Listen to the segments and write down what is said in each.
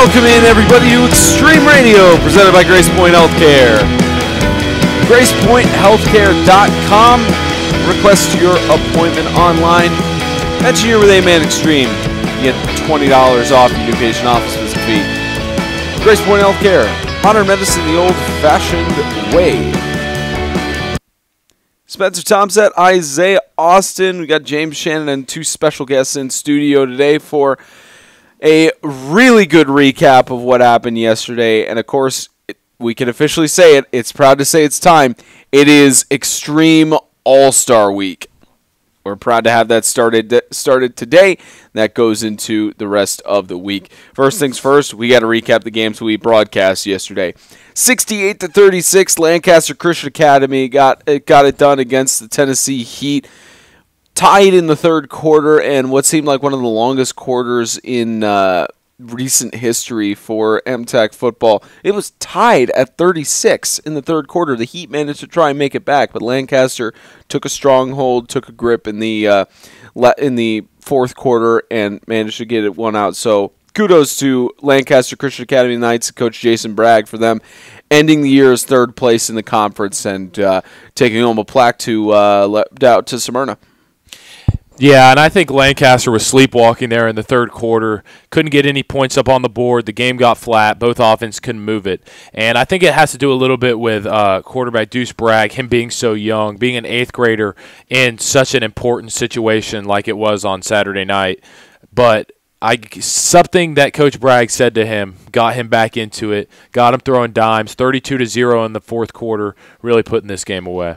Welcome in, everybody, to Extreme Radio, presented by GracePointe Healthcare. GracePointeHealthcare.com. Request your appointment online. Mention you're with A-Man Extreme. You get $20 off your new patient office visit fee. GracePointe Healthcare. Modern medicine the old-fashioned way. Spencer Tomset, Isaiah Austin. We got James Shannon and two special guests in studio today for a really good recap of what happened yesterday. And, of course, we can officially say it. It's proud to say it's time. It is Extreme All-Star Week. We're proud to have that started today. That goes into the rest of the week. First things first, we got to recap the games we broadcast yesterday. 68-36, Lancaster Christian Academy got it done against the Tennessee Heat. Tied in the third quarter, and what seemed like one of the longest quarters in recent history for MTech football. It was tied at 36 in the third quarter. The Heat managed to try and make it back, but Lancaster took a stronghold, took a grip in the fourth quarter, and managed to get it one out. So kudos to Lancaster Christian Academy Knights and Coach Jason Bragg for them ending the year as third place in the conference and taking home a plaque to out to Smyrna. Yeah, and I think Lancaster was sleepwalking there in the third quarter. Couldn't get any points up on the board. The game got flat. Both offenses couldn't move it. And I think it has to do a little bit with quarterback Deuce Bragg, him being so young, being an eighth grader in such an important situation like it was on Saturday night. But something that Coach Bragg said to him got him back into it, got him throwing dimes, 32-0 in the fourth quarter, really putting this game away.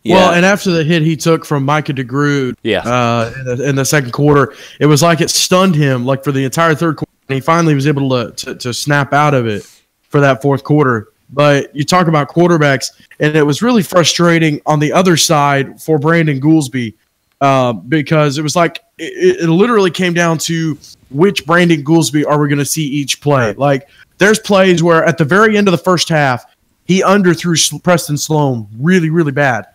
Yeah. Well, and after the hit he took from Micah DeGrood in the second quarter, it was like it stunned him like for the entire third quarter, and he finally was able to snap out of it for that fourth quarter. But you talk about quarterbacks, and it was really frustrating on the other side for Brandon Goolsby because it was like it literally came down to which Brandon Goolsby are we going to see each play. Like there's plays where at the very end of the first half, he underthrew Preston Sloan really, really bad.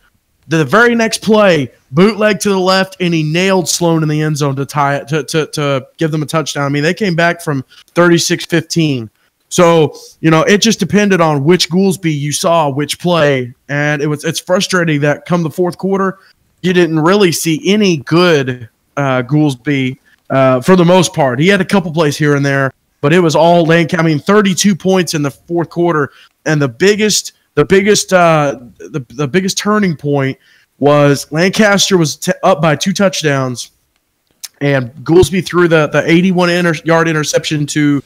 The very next play, bootleg to the left, and he nailed Sloan in the end zone to tie it to give them a touchdown. I mean, they came back from 36-15. So, it just depended on which Goolsby you saw, which play, and it's frustrating that come the fourth quarter, you didn't really see any good Goolsby for the most part. He had a couple plays here and there, but it was all Lancaster. I mean, 32 points in the fourth quarter, and the biggest turning point was Lancaster was up by 2 touchdowns, and Goolsby threw the 81-yard interception to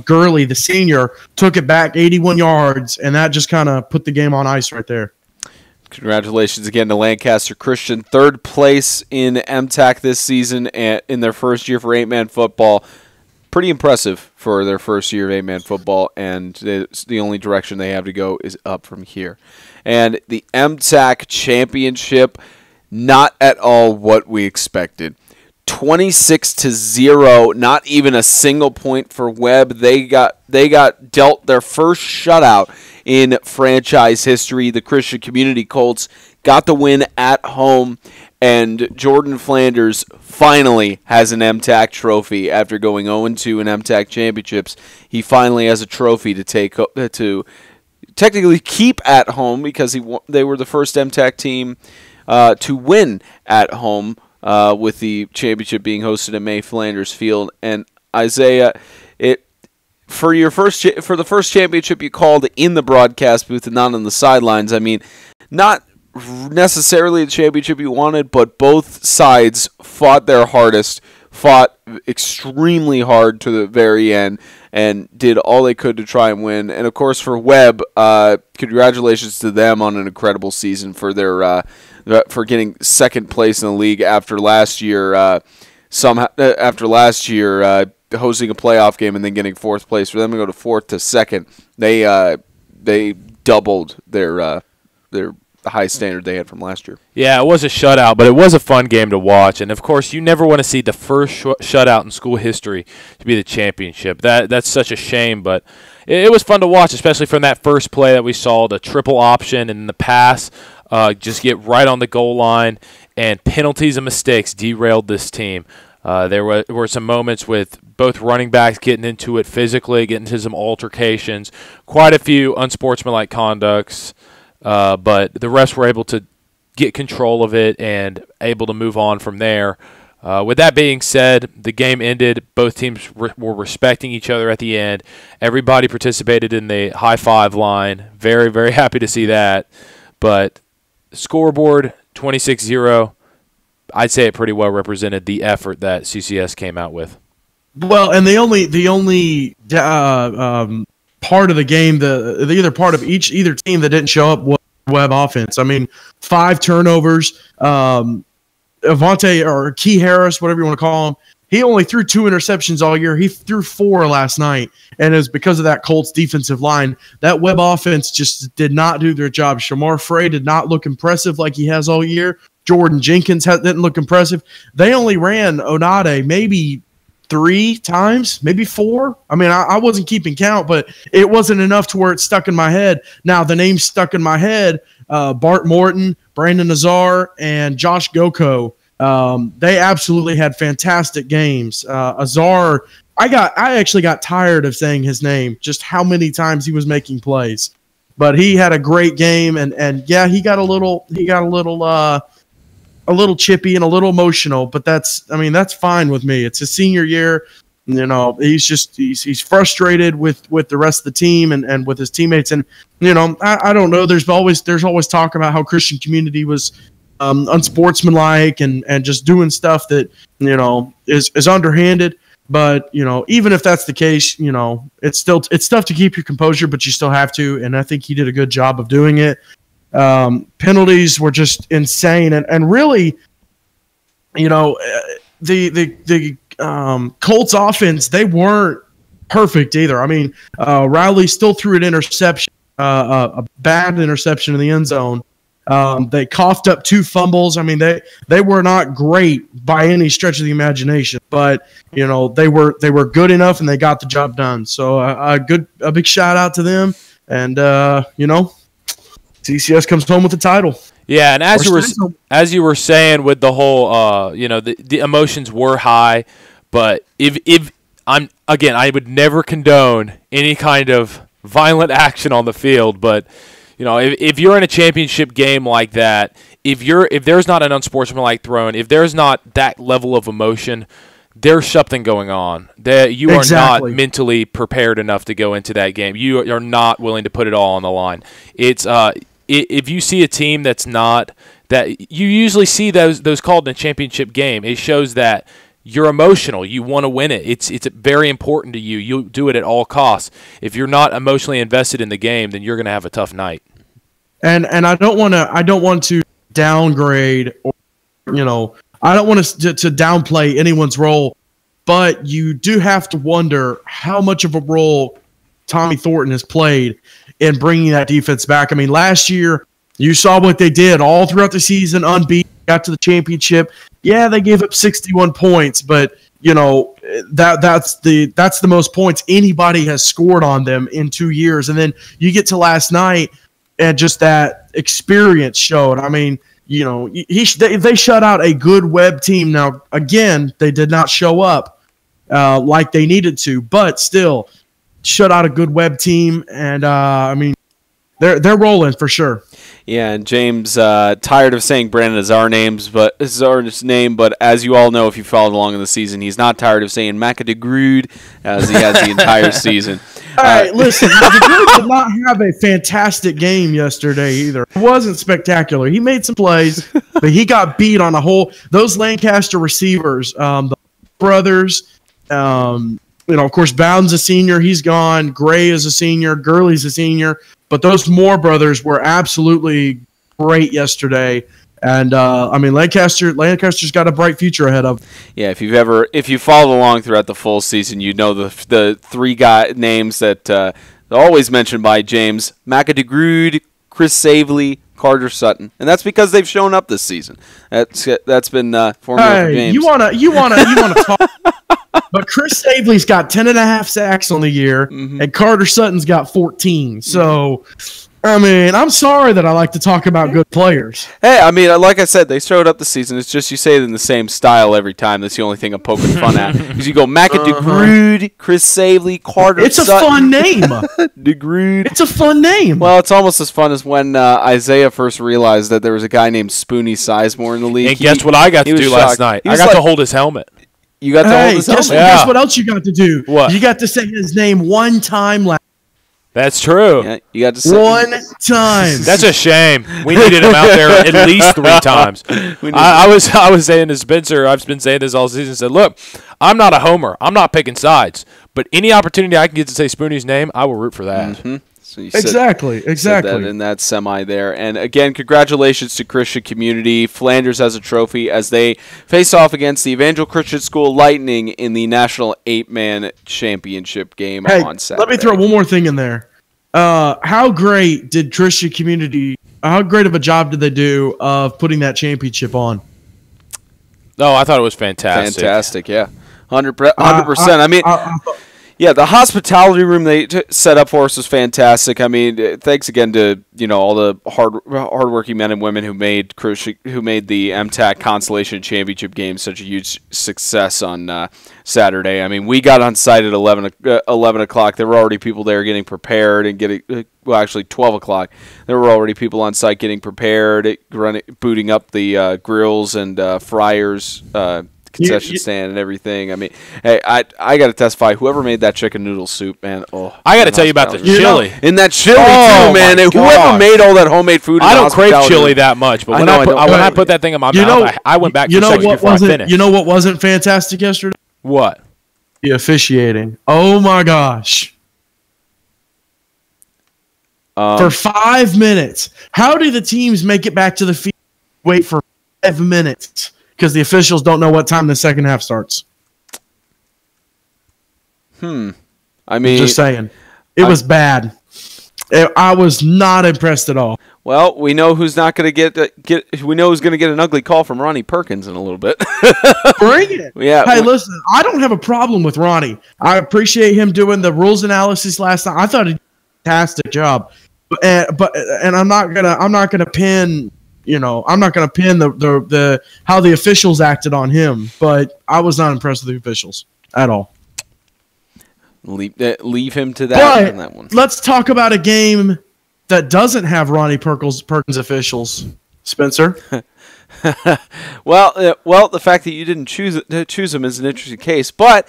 Gurley, the senior, took it back 81 yards, and that just kind of put the game on ice right there. Congratulations again to Lancaster Christian, third place in MTAC this season and in their first year for 8-man football. Pretty impressive for their first year of 8-man football, and the only direction they have to go is up from here. And the MTAC championship, not at all what we expected. 26-0, not even a single point for Webb. They got dealt their first shutout in franchise history. The Christian Community Colts got the win at home, and Jordan Flanders finally has an MTAC trophy after going 0-2 in MTAC championships. He finally has a trophy to to technically keep at home because they were the first MTAC team to win at home with the championship being hosted at May Flanders Field. And Isaiah, for the first championship you called in the broadcast booth and not on the sidelines. I mean, not necessarily the championship you wanted, but both sides fought their hardest, fought extremely hard to the very end, and did all they could to try and win. And of course, for Webb, congratulations to them on an incredible season for their for getting second place in the league after last year. Hosting a playoff game and then getting fourth place. For them to go to fourth to second, they doubled their high standard they had from last year. Yeah, it was a shutout, but it was a fun game to watch. And, of course, you never want to see the first shutout in school history to be the championship. That's such a shame, but it was fun to watch, especially from that first play that we saw, the triple option and the pass, just get right on the goal line, and penalties and mistakes derailed this team. There were some moments with both running backs getting into it physically, getting into some altercations, quite a few unsportsmanlike conducts, but the refs were able to get control of it and able to move on from there. With that being said, the game ended. Both teams were respecting each other at the end. Everybody participated in the high-five line. Very, very happy to see that. But scoreboard, 26-0. I'd say it pretty well represented the effort that CCS came out with. Well, and the only part of the game, the either part of either team that didn't show up was web offense. I mean, 5 turnovers. Avante or Key Harris, whatever you want to call him, he only threw 2 interceptions all year. He threw 4 last night, and it was because of that Colts defensive line. That web offense just did not do their job. Shamar Frey did not look impressive like he has all year. Jordan Jenkins didn't look impressive. They only ran Onade maybe 3 times, maybe 4. I mean, I wasn't keeping count, but it wasn't enough to where it stuck in my head. Now, the names stuck in my head, Bart Morton, Brandon Azar, and Josh Goko. They absolutely had fantastic games. Azar, I actually got tired of saying his name, just how many times he was making plays. But he had a great game, and yeah, he got a little chippy and a little emotional, but that's fine with me. It's his senior year. You know, he's frustrated with the rest of the team and with his teammates. And, you know, I don't know. There's always talk about how Christian community was unsportsmanlike and just doing stuff that, you know, is underhanded. But, you know, even if that's the case, you know, it's tough to keep your composure, but you still have to. And I think he did a good job of doing it. Penalties were just insane, and really, you know, the Colts offense, they weren't perfect either. I mean, Riley still threw an interception, a bad interception in the end zone. They coughed up 2 fumbles. I mean, they were not great by any stretch of the imagination, but you know, they were good enough and they got the job done. So a big shout out to them, and you know, CCS comes home with the title. Yeah, and as you were saying with the whole, you know, the emotions were high, but if I would never condone any kind of violent action on the field, but you know, if you're in a championship game like that, if there's not an unsportsmanlike thrown, if there's not that level of emotion, there's something going on. That you are not mentally prepared enough to go into that game. You are not willing to put it all on the line. It's if you see a team that's not that, you usually see those called in a championship game. It shows that you're emotional. You want to win it. It's very important to you. You'll do it at all costs. If you're not emotionally invested in the game, then you're going to have a tough night. And I don't want to downgrade, or, you know, I don't want to downplay anyone's role, but you do have to wonder how much of a role Tommy Thornton has played in bringing that defense back. I mean, last year you saw what they did all throughout the season, unbeaten, got to the championship. Yeah, they gave up 61 points, but you know, that's the most points anybody has scored on them in 2 years. And then you get to last night, and just that experience showed. I mean, you know, they shut out a good web team. Now, again, they did not show up like they needed to, but still shut out a good web team. And I mean, they're rolling for sure. Yeah, and James, tired of saying Brandon Azar's name, but as you all know, if you followed along in the season, he's not tired of saying McAdegrude as he has the entire season. All right, listen, McAdegrude did not have a fantastic game yesterday either. It wasn't spectacular. He made some plays, but he got beat on those Lancaster receivers, the brothers, you know, of course, Bowden's a senior. He's gone. Gray is a senior. Gurley's a senior. But those Moore brothers were absolutely great yesterday. And, I mean, Lancaster's got a bright future ahead of them. Yeah, if you followed along throughout the full season, you know the 3 guy names that are always mentioned by James: McAdegrude, Chris Savely, Carter Sutton, and that's because they've shown up this season. That's been formula for James. You wanna talk? But Chris Savely's got 10.5 sacks on the year, and Carter Sutton's got 14. So, I mean, I'm sorry that I like to talk about good players. Hey, I mean, like I said, they showed up the season. It's just you say it in the same style every time. That's the only thing I'm poking fun at. Because you go McAdoo, Chris Savely, Carter It's Sutton. a fun name. DeGrood. It's a fun name. Well, it's almost as fun as when Isaiah first realized that there was a guy named Spoonie Sizemore in the league. And guess what I got to do last night? I got to hold his helmet. You got to hold his helmet? Guess what else you got to do? What? You got to say his name one time last. That's true. Yeah, you got to say one time. That's a shame. We needed him out there at least 3 times. I was saying to Spencer, I've been saying this all season, said, look, I'm not a homer. I'm not picking sides. But any opportunity I can get to say Spoonie's name, I will root for that. Mm-hmm. So exactly. Said that in that semi there. And again, congratulations to Christian Community. Flanders has a trophy as they face off against the Evangel Christian School Lightning in the National 8-Man Championship game on Saturday. Let me throw one more thing in there. How great did Christian Community, how great of a job did they do of putting that championship on? Oh, I thought it was fantastic. Fantastic, yeah. 100%. I mean, yeah, the hospitality room they set up for us was fantastic. I mean, thanks again to all the hardworking men and women who made the MTAC Constellation Championship game such a huge success on Saturday. I mean, we got on site at 11 o'clock. There were already people there getting prepared and actually 12 o'clock. There were already people on site getting prepared, booting up the grills and fryers. Concession stand and everything. I mean, hey, I got to testify. Whoever made that chicken noodle soup, man. Oh, I got to tell you about the chili. In that chili too, man. Whoever made all that homemade food. I don't crave chili that much, but when I put that thing in my mouth, I went back. Before I finished. You know what wasn't fantastic yesterday? What? The officiating. Oh my gosh. For 5 minutes. How do the teams make it back to the field? Wait for 5 minutes. Because the officials don't know what time the second half starts. I mean, just saying, it was bad. I was not impressed at all. Well, we know who's not going to get. We know who's going to get an ugly call from Ronnie Perkins in a little bit. Bring it. Yeah. Hey, listen, I don't have a problem with Ronnie. I appreciate him doing the rules analysis last night. I thought he did a fantastic job. But I'm not gonna pin. I'm not going to pin the how the officials acted on him, but I was not impressed with the officials at all. Leave him to that on that one. Let's talk about a game that doesn't have Ronnie Perkins officials, Spencer. Well, the fact that you didn't choose him is an interesting case, but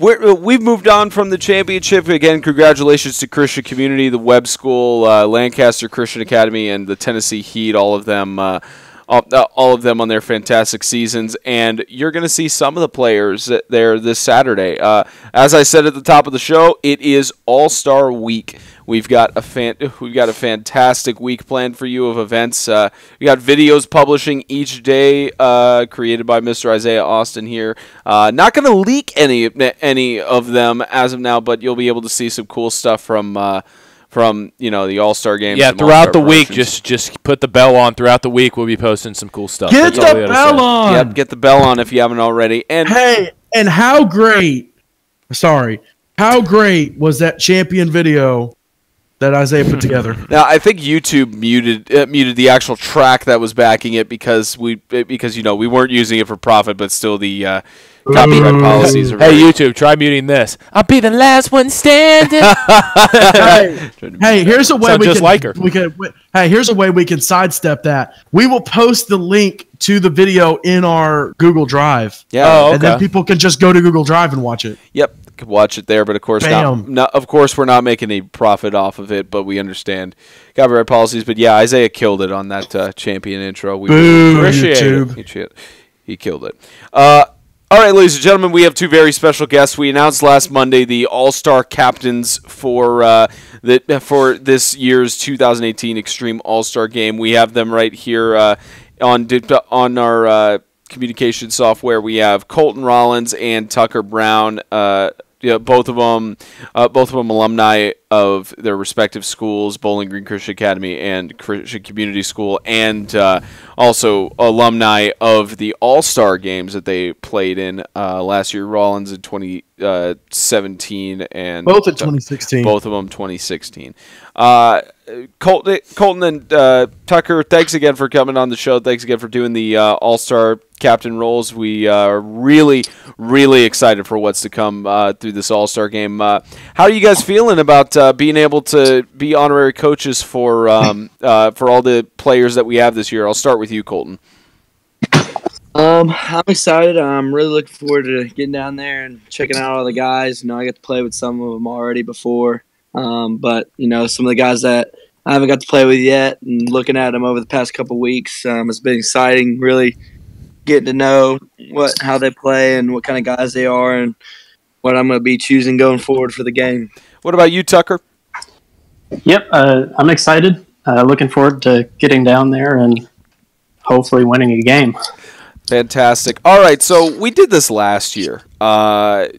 we've moved on from the championship. Again, congratulations to Christian Community, the Webb School, Lancaster Christian Academy, and the Tennessee Heat, all of them on their fantastic seasons. And you're going to see some of the players there this Saturday. As I said at the top of the show, it is All-Star Week. We've got a fantastic week planned for you of events. We got videos publishing each day, created by Mr. Isaiah Austin here. Not going to leak any of them as of now, but you'll be able to see some cool stuff from the All-Star games. Yeah, throughout the week, just put the bell on. Throughout the week, we'll be posting some cool stuff. Get the bell on. Yep, get the bell on if you haven't already. And hey, and how great was that champion video that Isaiah put together? Now, I think YouTube muted the actual track that was backing it because we weren't using it for profit, but still the copyright policies are Hey, YouTube, try muting this. I'll be the last one standing. Hey, here's a way here's a way we can sidestep that. We will post the link to the video in our Google Drive. Yeah. And then people can just go to Google Drive and watch it. Yep. Could watch it there, but of course we're not making any profit off of it, but we understand copyright policies. But yeah, Isaiah killed it on that champion intro. We really appreciate it. He killed it. All right, ladies and gentlemen, we have two very special guests. We announced last Monday the All-Star captains for this year's 2018 Extreme All-Star Game. We have them right here on our communication software. We have Colton Rollins and Tucker Brown. Both of them alumni of their respective schools, Bowling Green Christian Academy and Christian Community School, and also alumni of the All-Star games that they played in last year. Rollins in 2017 and both in 2016. Both of them 2016. Colton and Tucker, thanks again for coming on the show. Thanks again for doing the All-Star captain roles. We are really, really excited for what's to come through this All-Star game. How are you guys feeling about being able to be honorary coaches for all the players that we have this year? I'll start with you, Colton. I'm excited. I'm really looking forward to getting down there and checking out all the guys. I got to play with some of them already before. But, some of the guys that I haven't got to play with yet and looking at them over the past couple weeks, it's been exciting, really getting to know how they play and what kind of guys they are and what I'm going to be choosing going forward for the game. What about you, Tucker? Yep, I'm excited. Looking forward to getting down there and hopefully winning a game. Fantastic. All right, so we did this last year. Everybody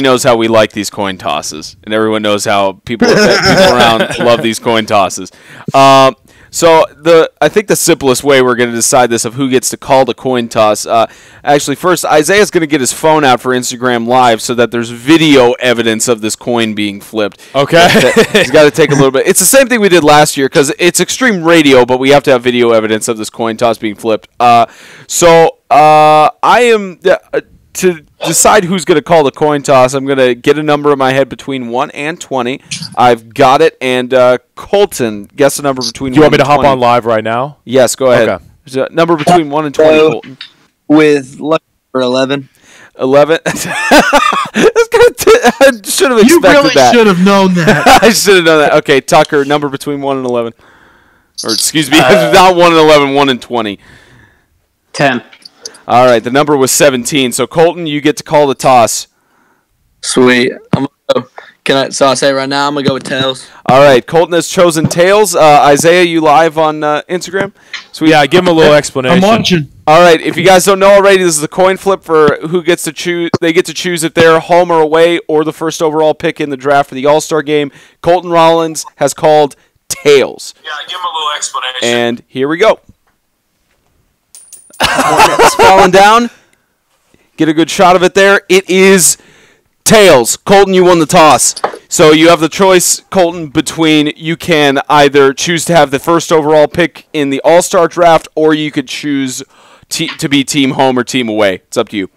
knows how we like these coin tosses, and everyone knows how people around love these coin tosses. So I think the simplest way we're going to decide this of who gets to call the coin toss. Actually, first Isaiah's going to get his phone out for Instagram Live so that there's video evidence of this coin being flipped. Okay, he's got to take a little bit. It's the same thing we did last year because it's extreme radio, but we have to have video evidence of this coin toss being flipped. So I am to decide who's going to call the coin toss. I'm going to get a number in my head between 1 and 20. I've got it. And Colton, guess a number between 1 and 20. Do you want me to hop on live right now? Yes, go ahead. Okay. There's a number between 1 and 20, Colton. With luck for 11. 11? I should have expected that. You really should have known that. I should have known that. Okay, Tucker, number between 1 and 11. Or excuse me, not 1 and 11, 1 and 20. 10. All right, the number was 17. So, Colton, you get to call the toss. Sweet. So I'll say it right now, I'm going to go with tails. All right, Colton has chosen tails. Isaiah, you live on Instagram? Sweet. Yeah, give him a little explanation. I'm watching. All right, if you guys don't know already, this is the coin flip for who gets to choose. They get to choose if they're home or away or the first overall pick in the draft for the All-Star game. Colton Rollins has called tails. Yeah, give him a little explanation. And here we go. It's falling down. Get a good shot of it there. It is tails. Colton, you won the toss. So you have the choice, Colton, between you can either choose to have the first overall pick in the All-Star draft or you could choose to be team home or team away. It's up to you.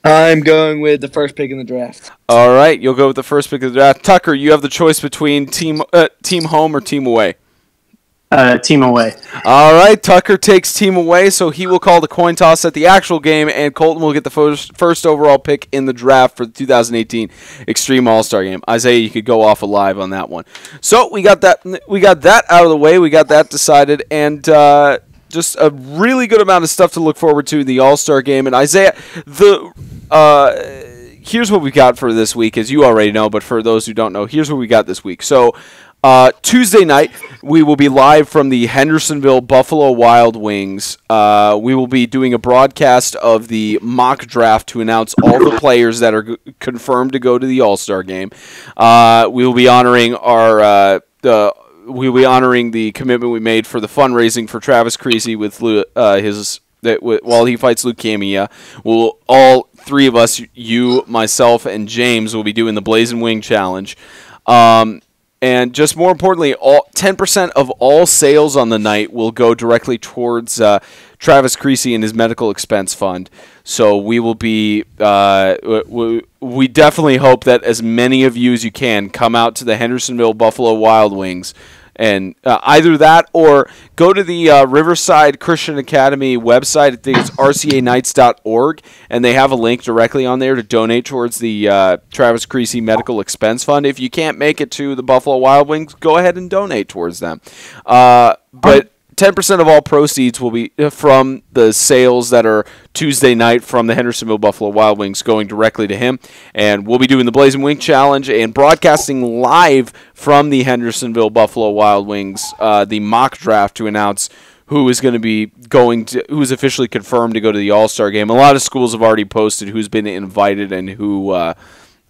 I'm going with the first pick in the draft. All right, you'll go with the first pick of the draft. Tucker, you have the choice between team home or team away. Team away. All right, Tucker takes team away, so he will call the coin toss at the actual game, and Colton will get the first overall pick in the draft for the 2018 Extreme All-Star Game. Isaiah, you could go off alive on that one. So we got that out of the way. We got that decided, and just a really good amount of stuff to look forward to in the All-Star Game. And Isaiah, here's what we got for this week, as you already know, but for those who don't know, here's what we got this week. So Tuesday night, we will be live from the Hendersonville Buffalo Wild Wings. We will be doing a broadcast of the mock draft to announce all the players that are confirmed to go to the All-Star Game. We will be honoring the commitment we made for the fundraising for Travis Creasy with while he fights leukemia. All three of us, you, myself, and James, will be doing the Blazing Wing Challenge. And just more importantly, 10% of all sales on the night will go directly towards Travis Creasy and his medical expense fund. So we will be, we definitely hope that as many of you as you can come out to the Hendersonville Buffalo Wild Wings. And either that or go to the Riverside Christian Academy website. I think it's rcanights.org, and they have a link directly on there to donate towards the Travis Creasy Medical Expense Fund. If you can't make it to the Buffalo Wild Wings, go ahead and donate towards them. But 10% of all proceeds will be from the sales that are Tuesday night from the Hendersonville Buffalo Wild Wings going directly to him. And we'll be doing the Blazing Wing Challenge and broadcasting live from the Hendersonville Buffalo Wild Wings the mock draft to announce who is going to be who's officially confirmed to go to the All-Star Game. A lot of schools have already posted who's been invited and who's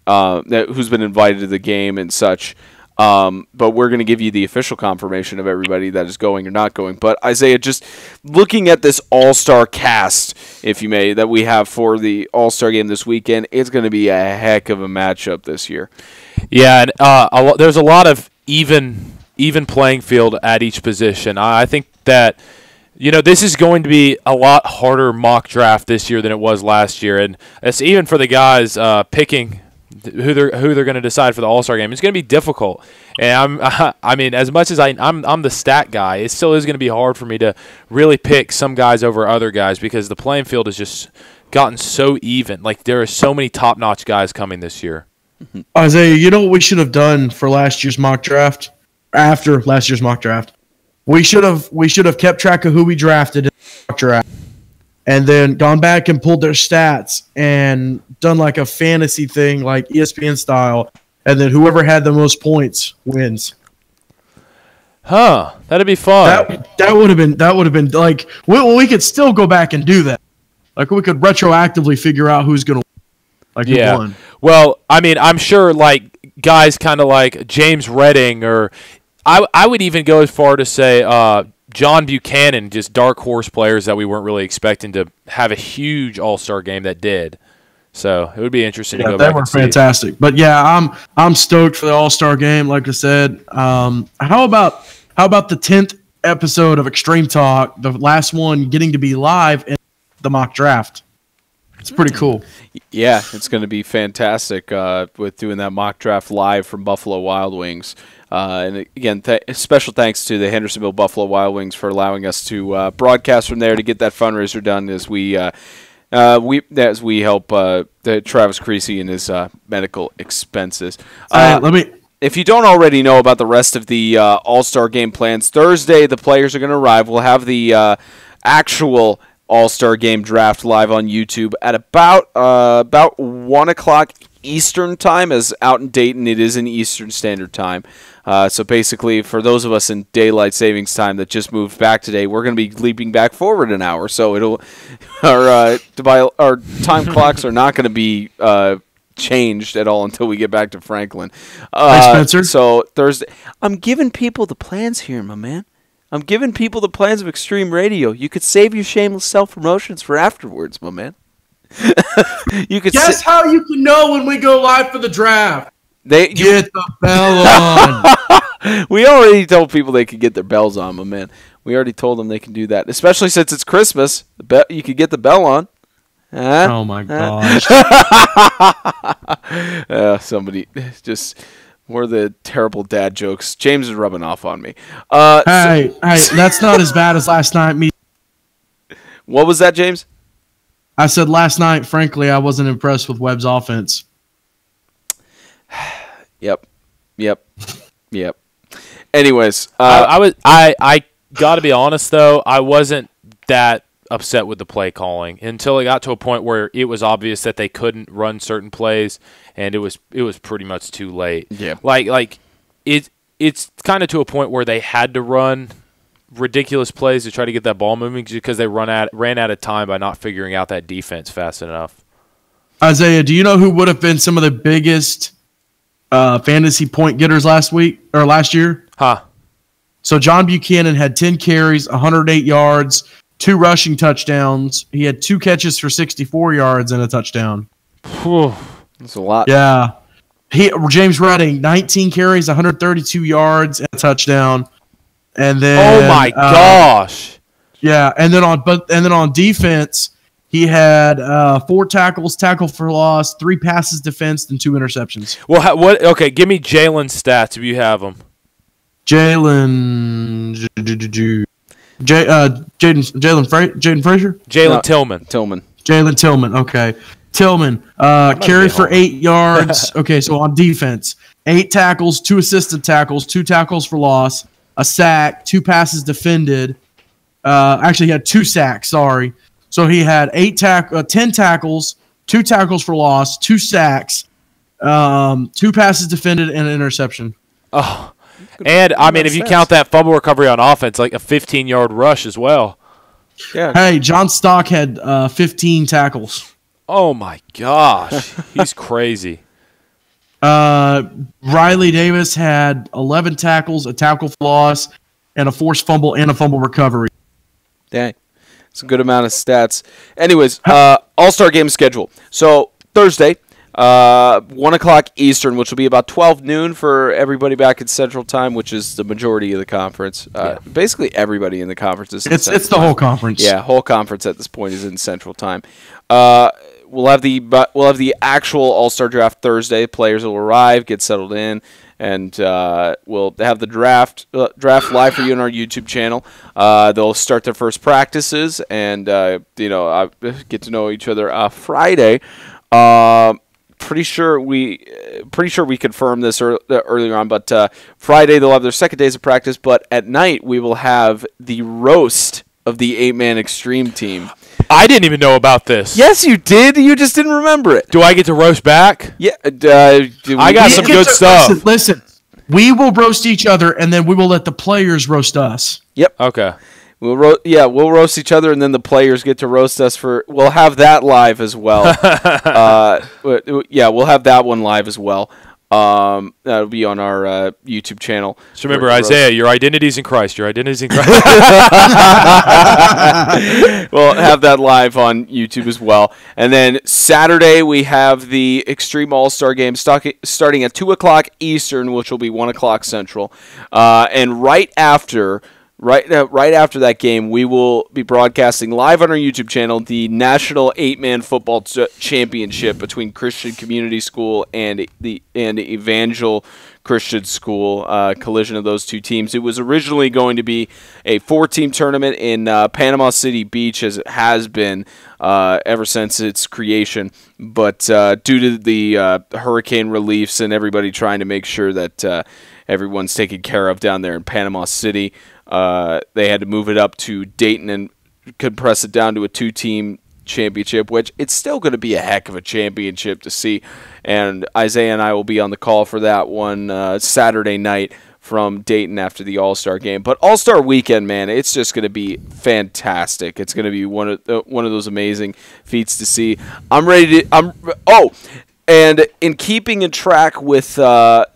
been invited to the game and such. But we're going to give you the official confirmation of everybody that is going or not going. But Isaiah, just looking at this all-star cast, if you may, that we have for the all-star game this weekend, it's going to be a heck of a matchup this year. Yeah, and there's a lot of even playing field at each position. I think that this is going to be a lot harder mock draft this year than it was last year, and it's even for the guys picking who they're going to decide for the All-Star game. It's going to be difficult, and I mean, as much as I'm the stat guy, it still is going to be hard for me to really pick some guys over other guys because the playing field has just gotten so even. Like there are so many top-notch guys coming this year. Isaiah, you know what we should have done for last year's mock draft? After last year's mock draft, we should have kept track of who we drafted in the mock draft, and then gone back and pulled their stats and done like a fantasy thing, like ESPN style, and then whoever had the most points wins. Huh? That'd be fun. That would have been like we could still go back and do that. Like we could retroactively figure out who's gonna win. Who won. Well, I mean, I'm sure like guys kind of like James Redding, or I would even go as far to say John Buchanan, just dark horse players that we weren't really expecting to have a huge All-Star game that did. So it would be interesting to go back and see. They were fantastic. But yeah, I'm stoked for the All-Star game. Like I said, how about the 10th episode of Extreme Talk, the last one getting to be live in the mock draft? It's pretty cool. Yeah, it's going to be fantastic with doing that mock draft live from Buffalo Wild Wings. And again, special thanks to the Hendersonville Buffalo Wild Wings for allowing us to broadcast from there to get that fundraiser done as we help Travis Creasy in his medical expenses. If you don't already know about the rest of the All-Star game plans, Thursday the players are going to arrive. We'll have the actual All-Star game draft live on YouTube at about 1 o'clock Eastern time, as out in Dayton it is in Eastern Standard Time. So basically, for those of us in daylight savings time that just moved back today, we're going to be leaping back forward an hour. So our time clocks are not going to be changed at all until we get back to Franklin. Hey, Spencer. So Thursday, I'm giving people the plans here, my man. I'm giving people the plans of Extreme Radio. You could save your shameless self-promotions for afterwards, my man. You could guess how you can know when we go live for the draft. Get the bell on. We already told people they could get their bells on, my man. We already told them they can do that, especially since it's Christmas. You could get the bell on. Huh? Oh my gosh! Somebody just. More the terrible dad jokes. James is rubbing off on me. Hey, that's not as bad as last night. What was that, James? I said last night, frankly, I wasn't impressed with Webb's offense. Yep. Anyways, I got to be honest though, I wasn't that upset with the play calling until it got to a point where it was obvious that they couldn't run certain plays, and it was pretty much too late. Yeah, like it's kind of to a point where they had to run ridiculous plays to try to get that ball moving because they ran out of time by not figuring out that defense fast enough. Isaiah, do you know who would have been some of the biggest fantasy point getters last year? Huh. So John Buchanan had 10 carries, 108 yards, 2 rushing touchdowns. He had 2 catches for 64 yards and a touchdown. That's a lot. Yeah. James Redding, 19 carries, 132 yards and a touchdown. And then oh my gosh. Yeah, and then on defense, he had 4 tackles, tackle for loss, 3 passes defensed, and 2 interceptions. Well, what? Okay, give me Jalen's stats if you have them. Jaden Frazier? Jalen Tillman. Jalen Tillman, okay. Tillman, carried for 8 yards. Okay, so on defense, 8 tackles, 2 assisted tackles, 2 tackles for loss, a sack, 2 passes defended. Actually, he had 2 sacks, sorry. So he had 10 tackles, 2 tackles for loss, 2 sacks, 2 passes defended, and an interception. Oh, and, I mean, if you count that fumble recovery on offense, like a 15-yard rush as well. Yeah. Hey, John Stock had 15 tackles. Oh, my gosh. He's crazy. Riley Davis had 11 tackles, a tackle for loss, and a forced fumble and a fumble recovery. Dang. It's a good amount of stats. Anyways, All-Star game schedule. So Thursday, 1 o'clock Eastern, which will be about 12 noon for everybody back in Central Time, which is the majority of the conference. Basically everybody in the conference is in It's the whole conference. Yeah, whole conference at this point is in Central Time. We'll have the actual All-Star draft Thursday. Players will arrive, get settled in, and we'll have the draft live for you on our YouTube channel. They'll start their first practices and get to know each other Friday. Pretty sure we confirmed this earlier on, but Friday they'll have their second days of practice. But at night we will have the roast of the 8-man Extreme team. I didn't even know about this. Yes, you did. You just didn't remember it. Do I get to roast back? Yeah. I got some good stuff. Listen, we will roast each other, and then we will let the players roast us. Yep. Okay. We'll roast each other, and then the players get to roast us we'll have that live as well. We'll have that one live as well. That'll be on our YouTube channel. So remember, Isaiah, your identity's in Christ. Your identity's in Christ. We'll have that live on YouTube as well. And then Saturday, we have the Extreme All-Star Game starting at 2 o'clock Eastern, which will be 1 o'clock Central. And right after that game, we will be broadcasting live on our YouTube channel the National 8-Man Football Championship between Christian Community School and Evangel Christian School. Collision of those two teams. It was originally going to be a 4-team tournament in Panama City Beach, as it has been ever since its creation. But due to the hurricane reliefs and everybody trying to make sure that everyone's taken care of down there in Panama City, they had to move it up to Dayton and compress it down to a 2-team championship, which it's still going to be a heck of a championship to see. And Isaiah and I will be on the call for that one Saturday night from Dayton after the All-Star game. But All-Star weekend, man, it's just going to be fantastic. It's going to be one of those amazing feats to see. I'm ready to. And in keeping in track with the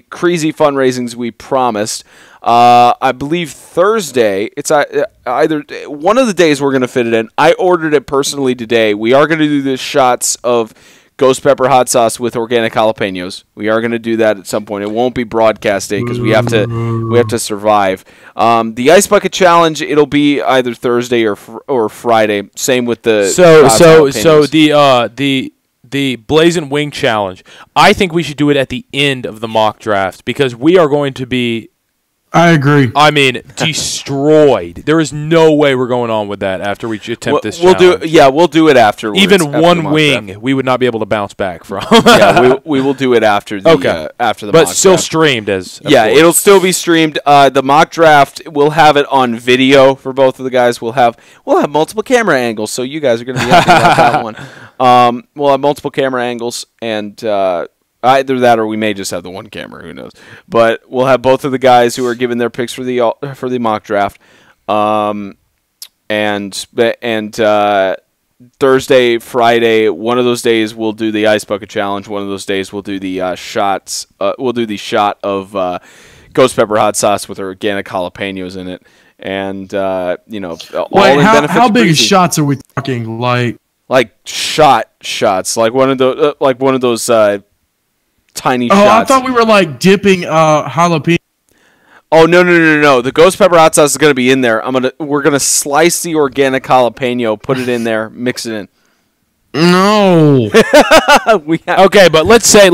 crazy fundraisings we promised, I believe Thursday, it's either one of the days we're going to fit it in. I ordered it personally today. We are going to do the shots of ghost pepper hot sauce with organic jalapenos. We are going to do that at some point. It won't be broadcast day because we have to survive. The ice bucket challenge, it'll be either Thursday or Friday. Same with the the Blazing Wing Challenge. I think we should do it at the end of the mock draft because we are going to be, I agree. I mean, destroyed. There is no way we're going on with that after we attempt this challenge. We'll do it afterwards. Even one wing, we would not be able to bounce back from. we will do it after the mock draft. But still streamed as it'll still be streamed. The mock draft, we'll have it on video for both of the guys. We'll have multiple camera angles, so you guys are going to be happy about that one. We'll have multiple camera angles, and either that or we may just have the one camera. Who knows? But we'll have both of the guys who are giving their picks for the mock draft. And Thursday, Friday, one of those days we'll do the ice bucket challenge. One of those days we'll do the shots. We'll do the shot of ghost pepper hot sauce with organic jalapenos in it. And all in benefit. How big of shots are we talking? Like shots, like one of those tiny shots. I thought we were like dipping jalapeno. Oh no! The ghost pepper hot sauce is gonna be in there. We're gonna slice the organic jalapeno, put it in there, mix it in. No. Okay, but let's say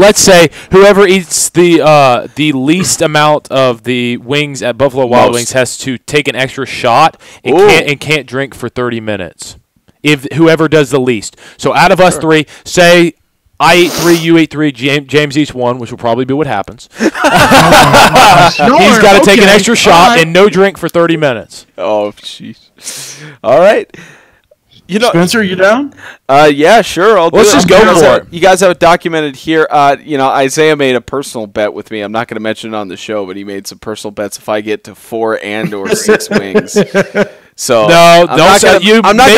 whoever eats the least amount of the wings at Buffalo Wild Wings has to take an extra shot and can't drink for 30 minutes. If whoever does the least. So out of us three, say I eat 3, you eat 3, James eats 1, which will probably be what happens. He's got to take an extra shot and no drink for 30 minutes. Oh, jeez. All right. Spencer, you down? Yeah, sure. Let's just go for it. You guys have it documented here. Isaiah made a personal bet with me. I'm not going to mention it on the show, but he made some personal bets if I get to 4 and/or 6 wings. So no, I'm not going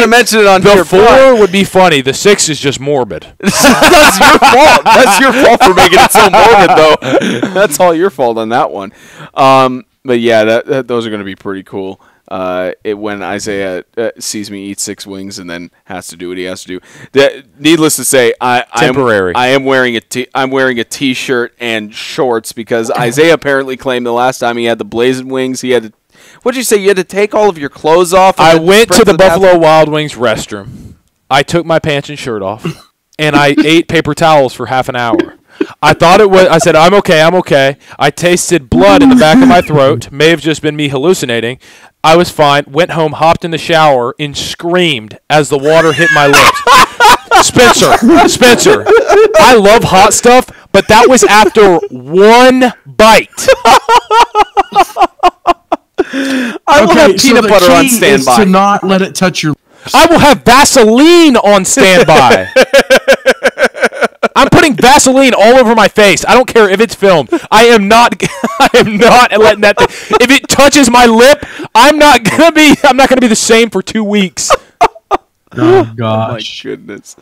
to mention it on the here. 4 would be funny. The 6 is just morbid. That's your fault. That's your fault for making it so morbid, though. That's all your fault on that one. But yeah, those are going to be pretty cool. When Isaiah sees me eat 6 wings and then has to do what he has to do. Needless to say, temporary. I am wearing a t-shirt and shorts because Isaiah apparently claimed the last time he had the blazing wings, he had to. What'd you say? You had to take all of your clothes off? I went to the Buffalo Wild Wings restroom. I took my pants and shirt off, and I ate paper towels for half an hour. I thought it was. I said, I'm okay. I tasted blood in the back of my throat. May have just been me hallucinating. I was fine. Went home, hopped in the shower, and screamed as the water hit my lips. Spencer, I love hot stuff, but that was after one bite. I will have peanut butter on standby. Is to not let it touch your lips. I will have Vaseline on standby. I'm putting Vaseline all over my face. I don't care if it's filmed. I am not letting that thing. If it touches my lip, I'm not gonna be the same for 2 weeks. Oh gosh! Oh my goodness!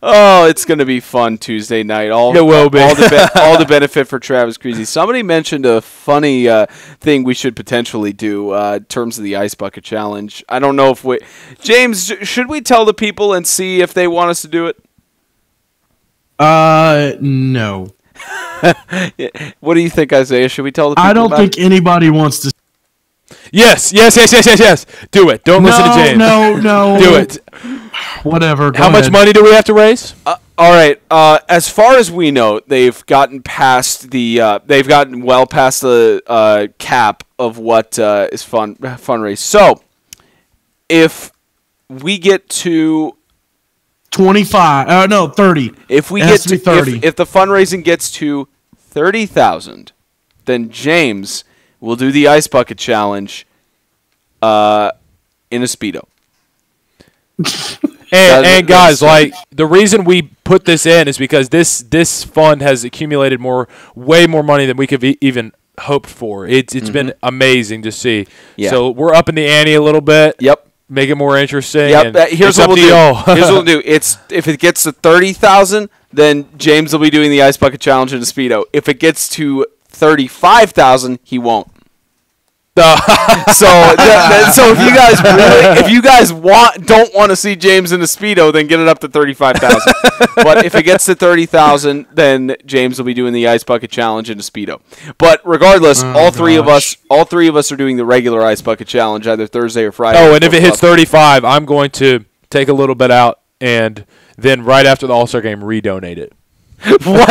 Oh, it's gonna be fun Tuesday night. It will be. All the benefit for Travis Creasy. Somebody mentioned a funny thing we should potentially do in terms of the Ice Bucket Challenge. I don't know if James, should we tell the people and see if they want us to do it? No. What do you think, Isaiah? Should we tell the people? I don't think anybody wants to. Yes. Do it. Don't listen to James. No. Do it. Whatever. How much money do we have to raise? All right. As far as we know, they've gotten well past the cap of what is fundraise. So, if we get to 25, 30. If we get to 30, if the fundraising gets to 30,000, then James will do the Ice Bucket Challenge in a Speedo. And guys, like, the reason we put this in is because this fund has accumulated way more money than we could even hoped for. It's been amazing to see. Yeah. So we're up in the ante a little bit. Yep. Make it more interesting. Yep. Here's what we'll do. Here's what we'll do. If it gets to 30,000, then James will be doing the Ice Bucket Challenge in a Speedo. If it gets to 35,000, he won't. So if you guys don't want to see James in a Speedo, then get it up to 35,000. But if it gets to 30,000, then James will be doing the Ice Bucket Challenge in a Speedo. But regardless, all three of us are doing the regular Ice Bucket Challenge either Thursday or Friday. Oh, and if it hits 35, I'm going to take a little bit out and then right after the All-Star game redonate it. What?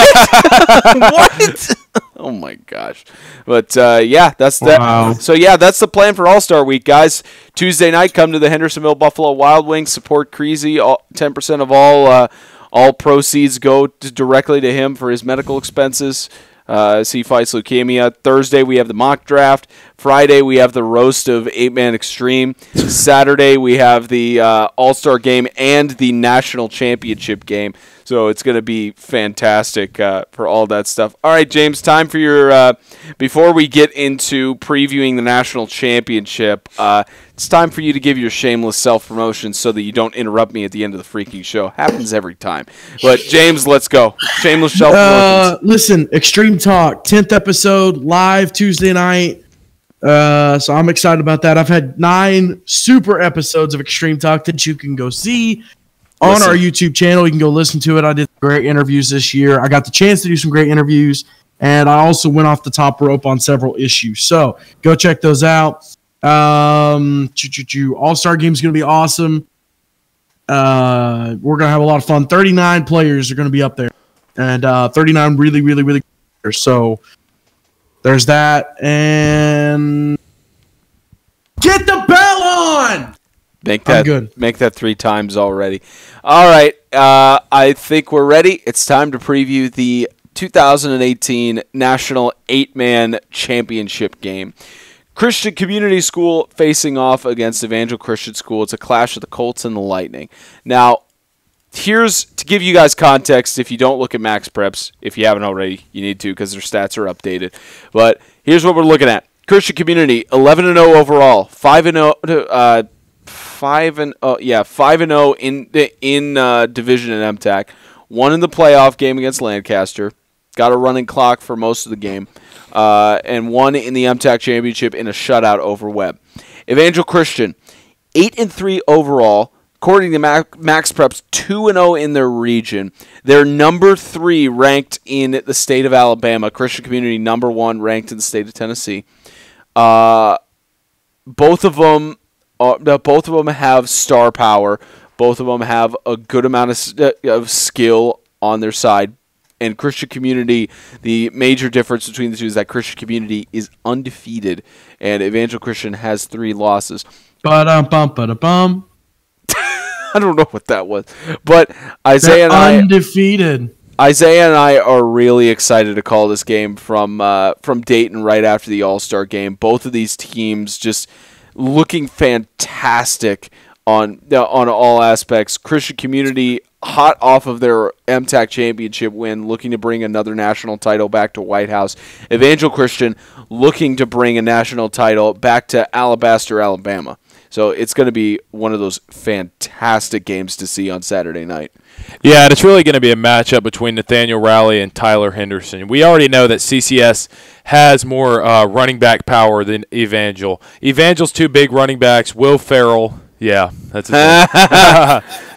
Oh my gosh! But yeah, that's that. Wow. So yeah, that's the plan for All-Star Week, guys. Tuesday night, come to the Hendersonville Buffalo Wild Wings. Support Creasy. 10% of all proceeds go directly to him for his medical expenses. As he fights leukemia. Thursday we have the mock draft. Friday we have the roast of 8-Man Extreme. Saturday we have the All-Star game and the National Championship game. So it's going to be fantastic for all that stuff. All right, James, time for your before we get into previewing the National Championship, it's time for you to give your shameless self-promotion so that you don't interrupt me at the end of the freaking show. Happens every time. But, James, let's go. Shameless self-promotion. Listen, Extreme Talk, 10th episode, live Tuesday night. So I'm excited about that. I've had 9 super episodes of Extreme Talk that you can go see on our YouTube channel. You can go listen to it. I did great interviews this year. I got the chance to do some great interviews, and I also went off the top rope on several issues. So go check those out. All-Star Game is going to be awesome. We're going to have a lot of fun. 39 players are going to be up there, and 39 really, really, really good players. So there's that. And get the bell on! Make that 3 times already. All right, I think we're ready. It's time to preview the 2018 National 8-Man Championship game. Christian Community School facing off against Evangel Christian School. It's a clash of the Colts and the Lightning. Now, here's to give you guys context. If you don't look at Max Preps, if you haven't already, you need to because their stats are updated. But here's what we're looking at. Christian Community, 11-0 overall, 5-0 5-0 in division in MTAC. Won in the playoff game against Lancaster. Got a running clock for most of the game. And won in the MTAC championship in a shutout over Webb. Evangel Christian, 8-3 overall. According to Max Preps, 2-0 in their region. They're number 3 ranked in the state of Alabama. Christian Community number 1 ranked in the state of Tennessee. Both of them have star power. Both of them have a good amount of skill on their side. And Christian Community, the major difference between the two is that Christian Community is undefeated, and Evangel Christian has 3 losses. Ba-dum-bum. I don't know what that was, but Isaiah and I are really excited to call this game from Dayton right after the All-Star game. Both of these teams just looking fantastic on all aspects. Christian Community hot off of their MTAC championship win, looking to bring another national title back to White House. Evangel Christian looking to bring a national title back to Alabaster, Alabama. So it's going to be one of those fantastic games to see on Saturday night. Yeah, and it's really going to be a matchup between Nathaniel Rowley and Tyler Henderson. We already know that CCS has more running back power than Evangel. Evangel's 2 big running backs, Will Farrell. Yeah, that's his name.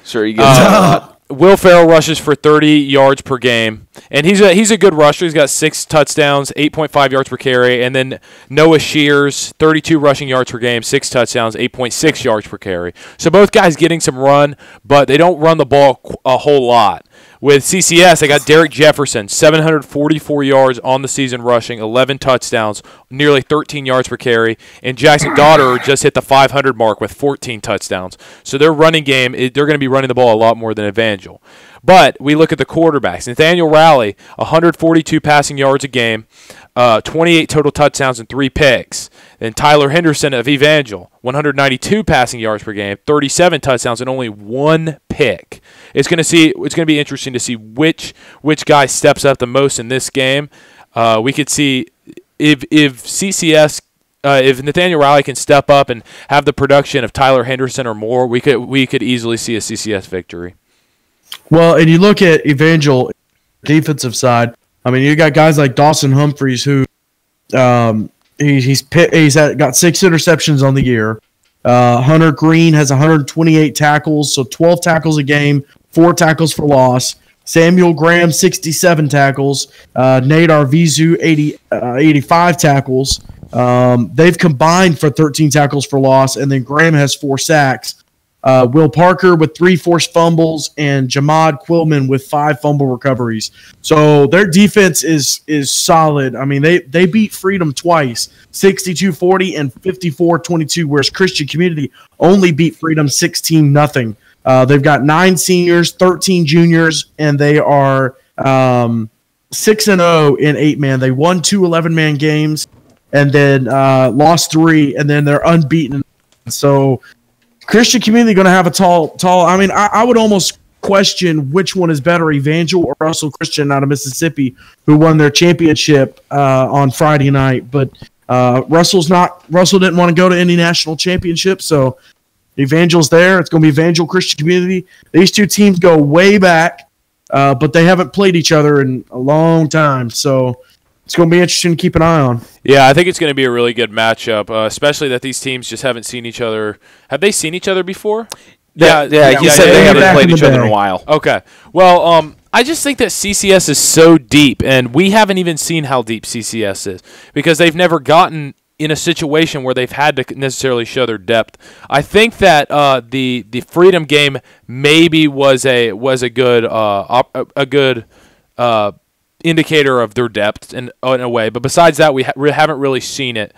Sure, you get that a lot. Will Farrell rushes for 30 yards per game, and he's a good rusher. He's got 6 touchdowns, 8.5 yards per carry, and then Noah Shears, 32 rushing yards per game, 6 touchdowns, 8.6 yards per carry. So both guys getting some run, but they don't run the ball a whole lot. With CCS, they got Derek Jefferson, 744 yards on the season rushing, 11 touchdowns, nearly 13 yards per carry, and Jackson Goddard just hit the 500 mark with 14 touchdowns. So their running game, they're going to be running the ball a lot more than Evangel. But we look at the quarterbacks. Nathaniel Rowley, 142 passing yards a game, 28 total touchdowns and 3 picks. Then Tyler Henderson of Evangel, 192 passing yards per game, 37 touchdowns and only 1 pick. It's going to be interesting to see which guy steps up the most in this game. We could see if CCS if Nathaniel Rowley can step up and have the production of Tyler Henderson or more, we could easily see a CCS victory. Well, and you look at Evangel defensive side. I mean, you got guys like Dawson Humphreys who got 6 interceptions on the year. Hunter Green has 128 tackles, so 12 tackles a game, 4 tackles for loss. Samuel Graham, 67 tackles. Nate Arvizu, 85 tackles. They've combined for 13 tackles for loss, and then Graham has 4 sacks. Will Parker with 3 forced fumbles, and Jamad Quillman with 5 fumble recoveries. So their defense is solid. I mean, they beat Freedom twice, 62-40 and 54-22, whereas Christian Community only beat Freedom 16-0. They've got 9 seniors, 13 juniors, and they are 6-0 in 8-man. They won 2 11-man games and then lost 3, and then they're unbeaten. So Christian Community going to have a tall. I mean, I would almost question which one is better, Evangel or Russell Christian out of Mississippi, who won their championship on Friday night. But Russell didn't want to go to any national championship, so Evangel's there. It's going to be Evangel Christian Community. These 2 teams go way back, but they haven't played each other in a long time. So it's going to be interesting to keep an eye on. Yeah, I think it's going to be a really good matchup, especially that these teams just haven't seen each other. Have they seen each other before? Yeah, he said they haven't played each other in a while. Okay. Well, I just think that CCS is so deep, and we haven't even seen how deep CCS is because they've never gotten in a situation where they've had to necessarily show their depth. I think that the Freedom game maybe was a good indicator of their depth in a way, but besides that, we haven't really seen it.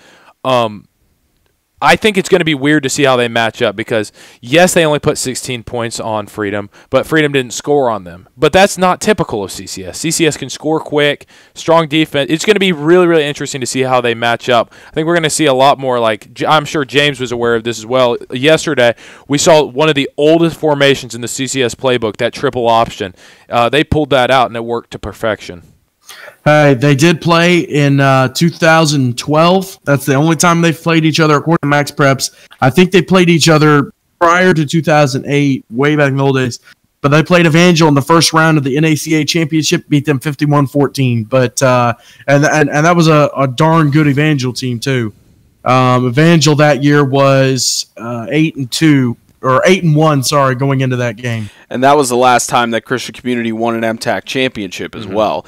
I think it's going to be weird to see how they match up because, yes, they only put 16 points on Freedom, but Freedom didn't score on them. But that's not typical of CCS. CCS can score quick, strong defense. It's going to be really, really interesting to see how they match up. I think we're going to see a lot more like – I'm sure James was aware of this as well. Yesterday, we saw one of the oldest formations in the CCS playbook, that triple option. They pulled that out, and it worked to perfection. They did play in 2012. That's the only time they've played each other, according to Max Preps. I think they played each other prior to 2008, way back in the old days. But they played Evangel in the first round of the NACA championship, beat them 51-14. But and that was a darn good Evangel team too. Evangel that year was 8-2 or 8-1, sorry, going into that game. And that was the last time that Christian Community won an MTAC championship as well.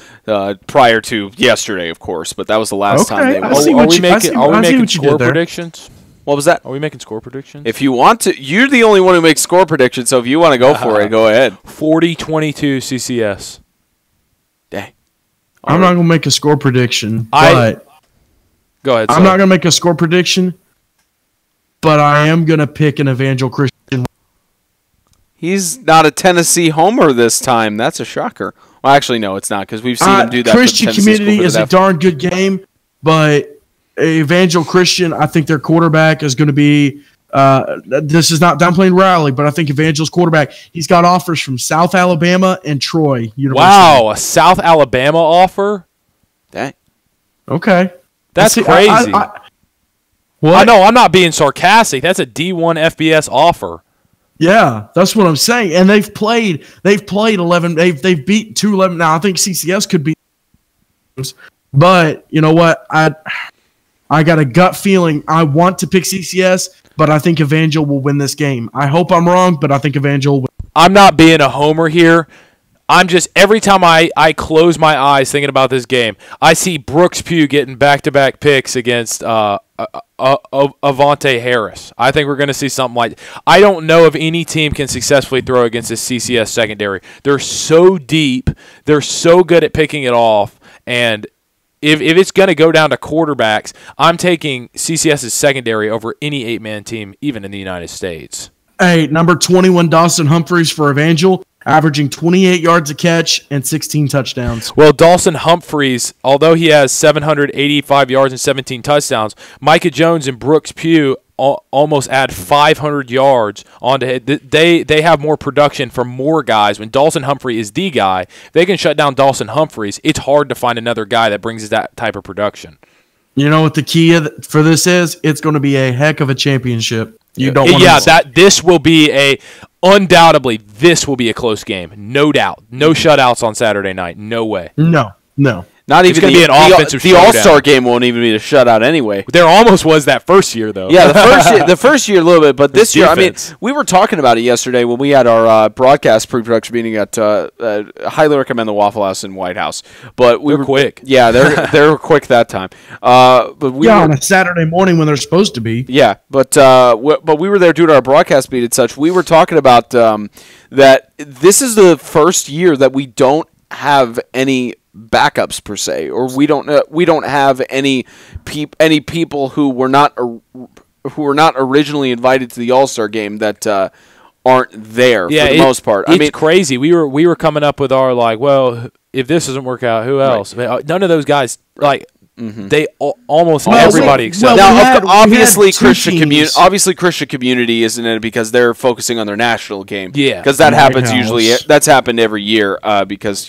Prior to yesterday, of course, but that was the last time they won. Are we making score predictions? What was that? Are we making score predictions? If you want to, you're the only one who makes score predictions, so if you want to go for it, go ahead. 40-22 CCS. Dang. I'm not going to make a score prediction, but go ahead. I'm not going to make a score prediction, but I am going to pick an Evangel Christian. He's not a Tennessee homer this time. That's a shocker. Well, actually, no, it's not, because we've seen him do that. Christian Community is a darn good game, but Evangel Christian, I think their quarterback is going to be this is not downplaying Riley, but I think Evangel's quarterback, he's got offers from South Alabama and Troy University. Wow, a South Alabama offer? Dang. Okay. That's crazy. What? I know, I'm not being sarcastic. That's a D1 FBS offer. Yeah, that's what I'm saying. And they've played 11. They've beat 2-11. Now I think CCS could beat, but you know what? I got a gut feeling I want to pick CCS, but I think Evangel will win this game. I hope I'm wrong, but I think Evangel will win. I'm not being a homer here. I'm just, every time I close my eyes thinking about this game, I see Brooks Pugh getting back-to-back picks against Avante Harris. I think we're going to see something like, I don't know if any team can successfully throw against this CCS secondary. They're so deep. They're so good at picking it off, and If it's going to go down to quarterbacks, I'm taking CCS's secondary over any 8-man team, even in the United States. Hey, number 21, Dawson Humphreys for Evangel, averaging 28 yards a catch and 16 touchdowns. Well, Dawson Humphreys, although he has 785 yards and 17 touchdowns, Micah Jones and Brooks Pugh almost add 500 yards onto it. They have more production from more guys. When Dawson Humphrey is the guy, they can shut down Dawson Humphreys. It's hard to find another guy that brings that type of production. You know what the key for this is? It's going to be a heck of a championship. You don't want this will be undoubtedly this will be a close game. No doubt. No shutouts on Saturday night. No way. No. Not even going to be an offensive The All-Star game won't even be a shutout anyway. There almost was that first year, though. Yeah, the first year a little bit, but this year, I mean, we were talking about it yesterday when we had our broadcast pre-production meeting at highly recommend the Waffle House in White House. But we were quick. Yeah, they were quick that time. But we were on a Saturday morning when they're supposed to be. Yeah, but we were there doing our broadcast beat and such. We were talking about that this is the first year that we don't have any backups per se, or we don't have any people who were not originally invited to the All-Star game that aren't there for the most part. It's crazy. We were coming up with our well, if this doesn't work out, who else? Right. I mean, none of those guys they almost everybody except obviously Christian Community isn't in it because they're focusing on their national game. Yeah, because that happens usually. That's happened every year because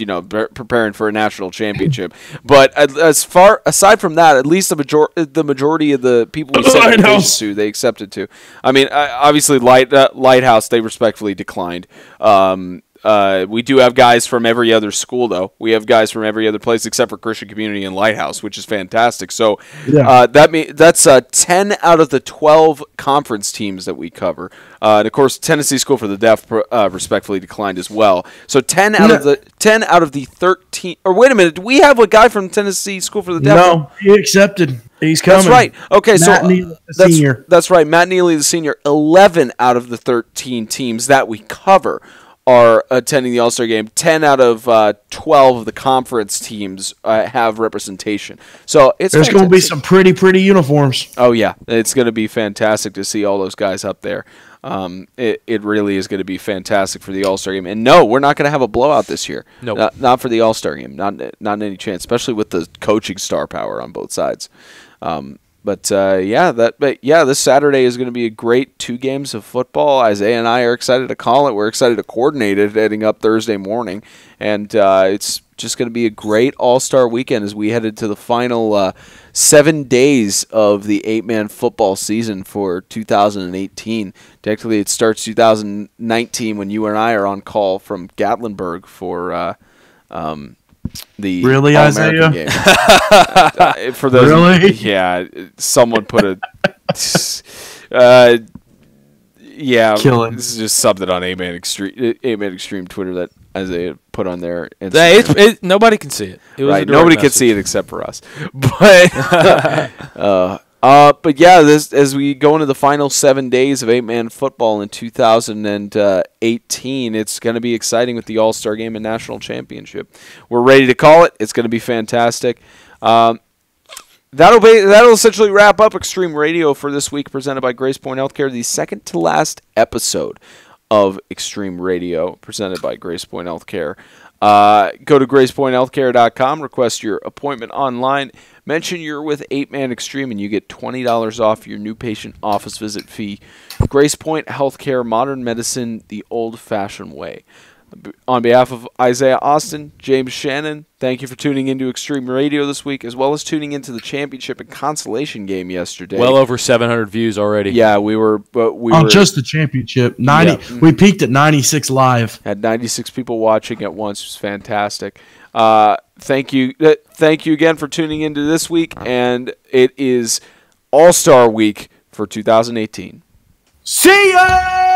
preparing for a national championship. But aside from that, at least the majority of the people we sent invitations to, they accepted to. I mean, obviously Lighthouse, they respectfully declined. We do have guys from every other school, though. We have guys from every other place except for Christian Community and Lighthouse, which is fantastic. So that's 10 out of the 12 conference teams that we cover. And of course, Tennessee School for the Deaf respectfully declined as well. So 10 out of the 13. Or wait a minute, do we have a guy from Tennessee School for the Deaf? No, he accepted. He's coming. That's right. Okay, Matt Neely, the senior. That's right. Matt Neely, the senior. 11 out of the 13 teams that we cover are attending the All-Star game. 10 out of 12 of the conference teams have representation. So there's going to be some pretty uniforms. Oh, yeah. It's going to be fantastic to see all those guys up there. It really is going to be fantastic for the All-Star game. And no, we're not going to have a blowout this year. No, not for the All-Star game. Not any chance, especially with the coaching star power on both sides. But this Saturday is going to be a great 2 games of football. Isaiah and I are excited to call it. We're excited to coordinate it heading up Thursday morning. And it's just going to be a great all-star weekend as we head into the final 7 days of the 8-man football season for 2018. Technically, it starts 2019 when you and I are on call from Gatlinburg for the really All-American Isaiah game. For those, really, yeah, someone put a. Yeah, Killing. This is just something on 8-Man Extreme Twitter that Isaiah put on there. Nobody can see it. It was right, nobody can see it except for us. But but yeah, as we go into the final 7 days of 8-man football in 2018, it's going to be exciting with the All-Star Game and National Championship. We're ready to call it. It's going to be fantastic. That'll essentially wrap up Extreme Radio for this week, presented by GracePointe Healthcare, the second to last episode of Extreme Radio, presented by GracePointe Healthcare. Go to GracePointeHealthcare.com, request your appointment online, mention you're with 8-Man Extreme, and you get $20 off your new patient office visit fee. GracePointe Healthcare, modern medicine the old-fashioned way. On behalf of Isaiah Austin, James Shannon, thank you for tuning into Extreme Radio this week, as well as tuning into the championship and consolation game yesterday. Well over 700 views already. Yeah, we were just the championship. 90. Yeah. We peaked at 96 live. Had 96 people watching at once. It was fantastic. Thank you again for tuning into this week, and it is All-Star Week for 2018. See ya!